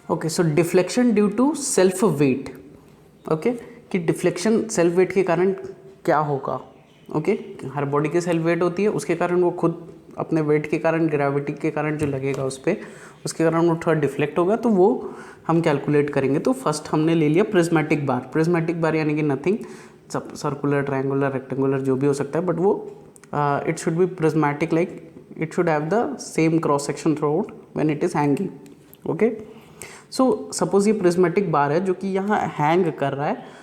Okay, so deflection due to self weight. Okay, कि deflection self weight के कारण क्या होगा। ओके, हर बॉडी की सेल्फ वेट होती है, उसके कारण वो खुद अपने वेट के कारण, ग्रेविटी के कारण जो लगेगा उस पर, उसके कारण वो थोड़ा डिफ्लेक्ट होगा, तो वो हम कैलकुलेट करेंगे। तो फर्स्ट हमने ले लिया प्रिज्मेटिक बार। प्रिज्मेटिक बार यानी कि नथिंग, सर्कुलर, ट्रायंगुलर, रेक्टेंगुलर जो भी हो सकता है, बट वो it should be prismatic, like it should have the same cross section throughout when it is hanging. okay, so suppose ये prismatic bar है जो कि यहाँ हैंग कर रहा है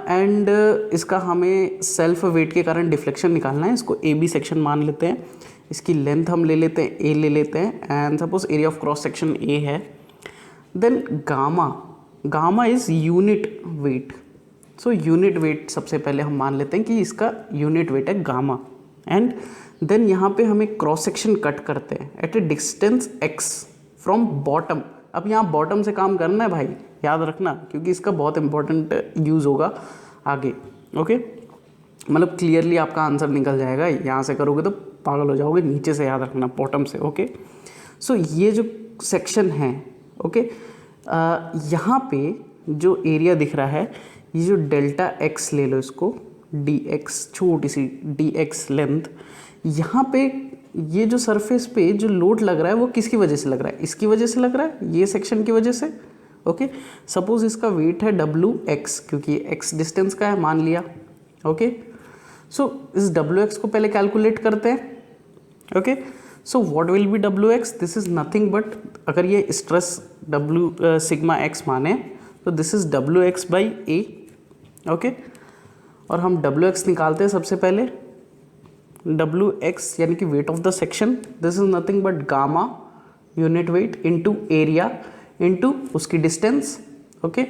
एंड इसका हमें सेल्फ वेट के कारण डिफ्लेक्शन निकालना है। इसको ए बी सेक्शन मान लेते हैं, इसकी लेंथ हम ले लेते हैं, ए ले लेते हैं, and suppose area of cross section A है। Then gamma is unit weight. So unit weight सबसे पहले हम मान लेते हैं कि इसका यूनिट वेट है गामा। एंड देन यहाँ पे हमें क्रॉस सेक्शन कट करते हैं at a distance x from bottom. अब यहाँ बॉटम से काम करना है भाई, याद रखना, क्योंकि इसका बहुत इंपॉर्टेंट यूज़ होगा आगे। ओके, मतलब क्लियरली आपका आंसर निकल जाएगा, यहाँ से करोगे तो पागल हो जाओगे, नीचे से याद रखना, बॉटम से। ओके, सो ये जो सेक्शन है, ओके, यहाँ पे जो एरिया दिख रहा है, ये जो डेल्टा x ले लो इसको, dx, छोटी सी dx लेंथ, यहाँ पे ये जो सरफेस पे जो लोड लग रहा है वो किसकी वजह से लग रहा है? इसकी वजह से लग रहा है, ये सेक्शन की वजह से। ओके, सपोज इसका वेट है Wx, क्योंकि x डिस्टेंस का है मान लिया। ओके, सो इस Wx को पहले कैलकुलेट करते हैं। Okay, so what will be Wx? This is nothing but, अगर ये स्ट्रेस W सिग्मा x माने तो this is Wx by a। Okay, और हम Wx निकालते हैं सबसे पहले। Wx यानी कि weight of the section, this is nothing but gamma unit weight into area into उसकी distance. Okay,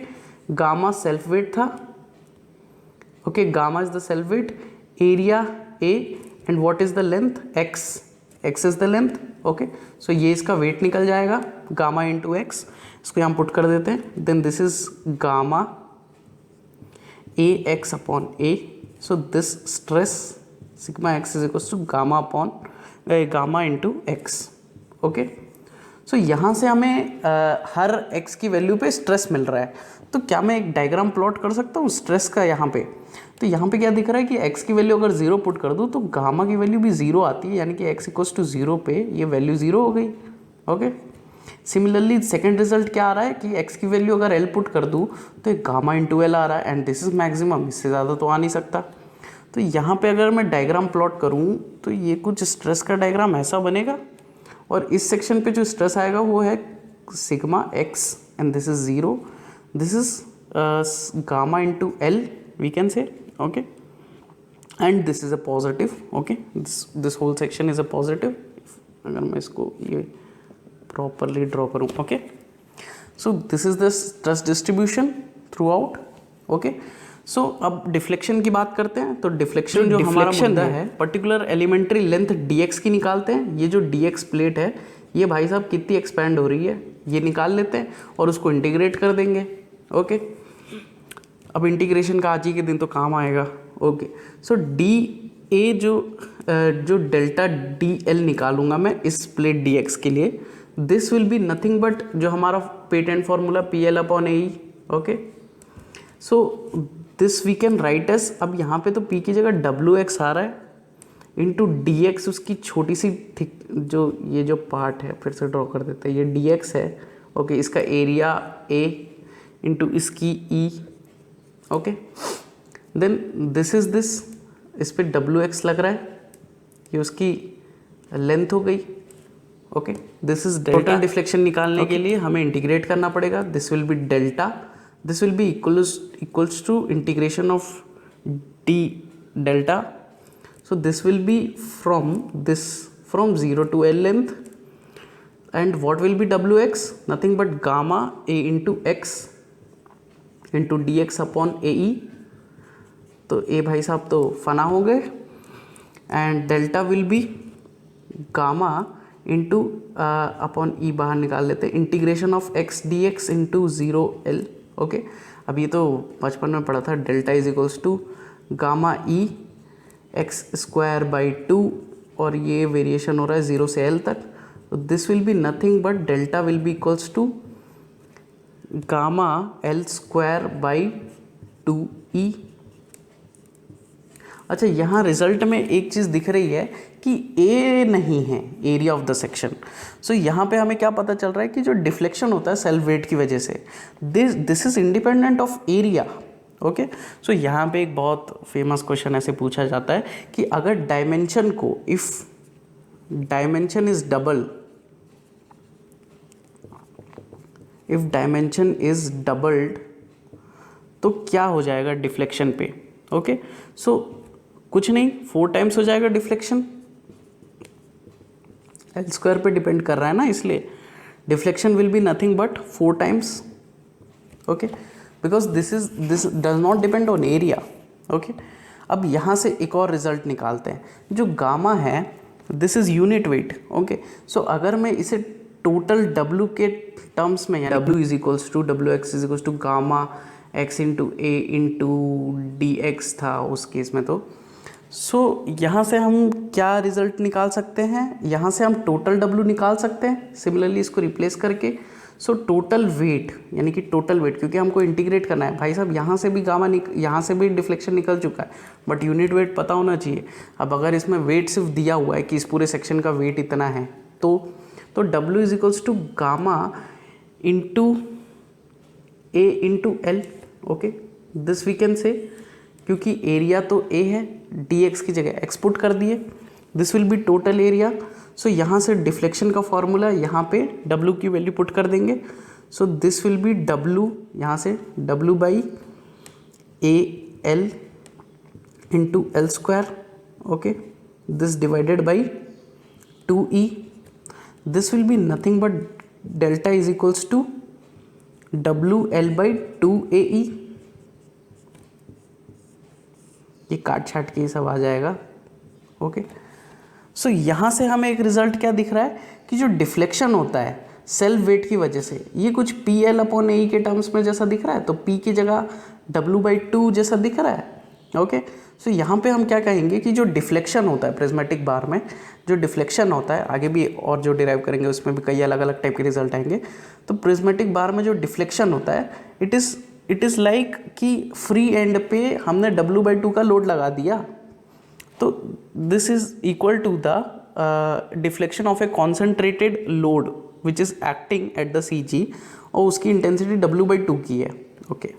gamma self weight था। Okay, gamma is the self weight, area a and what is the length x, x is the length. Okay, so ये इसका wait निकल जाएगा, gamma into x, इसको यहाँ put कर देते हैं। Then this is gamma a x upon a, so this stress sigma x is equal to gamma upon gamma into x. Okay, so यहाँ से हमें हर x की वैल्यू पे स्ट्रेस मिल रहा है, तो क्या मैं एक डायग्राम प्लॉट कर सकता हूँ स्ट्रेस का यहाँ पे? तो यहाँ पे क्या दिख रहा है कि x की वैल्यू अगर 0 पुट कर दूँ तो गामा की वैल्यू भी 0 आती है, यानी कि x इक्वल्स टू 0 पे ये वैल्यू 0 हो गई। ओके, सिमिलरली सेकेंड रिजल्ट क्या आ रहा है कि x की वैल्यू अगर l पुट कर दूँ तो एक गामा इंटू एल आ रहा है, एंड दिस इज मैक्सिमम, इससे ज़्यादा तो आ नहीं सकता। तो यहाँ पे अगर मैं डायग्राम प्लॉट करूँ तो ये कुछ स्ट्रेस का डायग्राम ऐसा बनेगा, और इस सेक्शन पे जो स्ट्रेस आएगा वो है sigma x and this is 0, this is gamma into L we can say. Okay, and this is a positive. Okay, this whole section is a positive, अगर मैं इसको ये प्रॉपरली ड्रॉ करूँ। Okay, so this is the stress distribution throughout. Okay, so अब deflection की बात करते हैं। तो डिफ्लेक्शन जो हमारा मुद्दा है, पर्टिकुलर एलिमेंट्री लेंथ dx की निकालते हैं। ये जो dx प्लेट है ये भाई साहब कितनी एक्सपैंड हो रही है ये निकाल लेते हैं और उसको इंटीग्रेट कर देंगे। ओके, अब इंटीग्रेशन का आज ही के दिन तो काम आएगा। ओके, सो डी ए जो डेल्टा डी एल निकालूंगा मैं इस प्लेट dx के लिए, this will be nothing but जो हमारा patent formula P L upon A. Okay, so this we can write S, अब यहाँ पे तो p की जगह Wx आ रहा है इंटू डी एक्स, उसकी छोटी सी थिक जो ये जो पार्ट है फिर से ड्रॉ कर देते हैं, ये dx है। ओके, इसका एरिया a इंटू इसकी e। Okay, then this is this, इस पे Wx लग रहा है, ये उसकी लेंथ हो गई। Okay, this is total deflection निकालने के लिए हमें इंटीग्रेट करना पड़ेगा। This will B delta, this will be equals to integration of d delta, so this will be from 0 to l length, and what will be Wx? Nothing but gamma a into x into dx upon ae, तो a भाई साहब तो फना हो गए, and delta will be gamma into upon E बाहर निकाल लेते हैं, integration of x dx into 0 l। Okay, अब ये तो बचपन में पढ़ा था, delta is equals to gamma E x square by 2, और ये वेरिएशन हो रहा है 0 से l तक, तो this will be nothing but delta will be equals to gamma L square by 2E। अच्छा, यहाँ रिजल्ट में एक चीज़ दिख रही है कि ए नहीं है एरिया ऑफ द सेक्शन। सो यहाँ पे हमें क्या पता चल रहा है कि जो डिफ्लेक्शन होता है सेल्फ वेट की वजह से, this is independent of area. Okay, so यहाँ पे एक बहुत फेमस क्वेश्चन ऐसे पूछा जाता है कि अगर डायमेंशन को, if dimension is double, if dimension is doubled तो क्या हो जाएगा डिफ्लेक्शन पे। ओके, सो कुछ नहीं, 4 टाइम्स हो जाएगा डिफ्लेक्शन, एल स्क्वायर पे डिपेंड कर रहा है ना, इसलिए deflection will be nothing but 4 times. Okay, because this does not depend on area. Okay, अब यहाँ से एक और रिजल्ट निकालते हैं। जो गामा है this is unit weight. Okay, so अगर मैं इसे टोटल W के टर्म्स में, W is equals to WX is equals to gamma X into A into DX था उस केस में, तो सो यहाँ से हम क्या रिजल्ट निकाल सकते हैं, यहाँ से हम टोटल W निकाल सकते हैं सिमिलरली इसको रिप्लेस करके। सो टोटल वेट, यानी कि टोटल वेट, क्योंकि हमको इंटीग्रेट करना है भाई साहब, यहाँ से भी गामा यहाँ से भी डिफ्लेक्शन निकल चुका है, बट यूनिट वेट पता होना चाहिए। अब अगर इसमें वेट सिर्फ दिया हुआ है कि इस पूरे सेक्शन का वेट इतना है, तो W is equals to gamma into A into L। Okay, this we can say, क्योंकि एरिया तो A है, dx की जगह x पुट कर दिए, this will be total area. So यहाँ से डिफ्लेक्शन का फॉर्मूला यहाँ पे W की वैल्यू पुट कर देंगे। So this will be W, यहाँ से W by AL into L square. Okay, this divided by 2E, this will be nothing but delta is equals to WL by 2AE। ये काट छाट के सब आ जाएगा। ओके, सो यहाँ से हमें एक रिजल्ट क्या दिख रहा है कि जो डिफ्लेक्शन होता है सेल्फ वेट की वजह से, ये कुछ PL अपॉन AE के टर्म्स में जैसा दिख रहा है, तो P की जगह W बाई 2 जैसा दिख रहा है। ओके, सो यहाँ पे हम क्या कहेंगे कि जो डिफ्लेक्शन होता है प्रिज्मेटिक बार में, जो डिफ्लेक्शन होता है, आगे भी और जो डिराइव करेंगे उसमें भी कई अलग अलग टाइप के रिजल्ट आएंगे। तो प्रिज्मेटिक बार में जो डिफ्लेक्शन होता है, इट इज़ लाइक कि फ्री एंड पे हमने W बाई 2 का लोड लगा दिया, तो this is equal to the deflection of a concentrated load which is acting at the CG, और उसकी इंटेंसिटी W बाई 2 की है। ओके।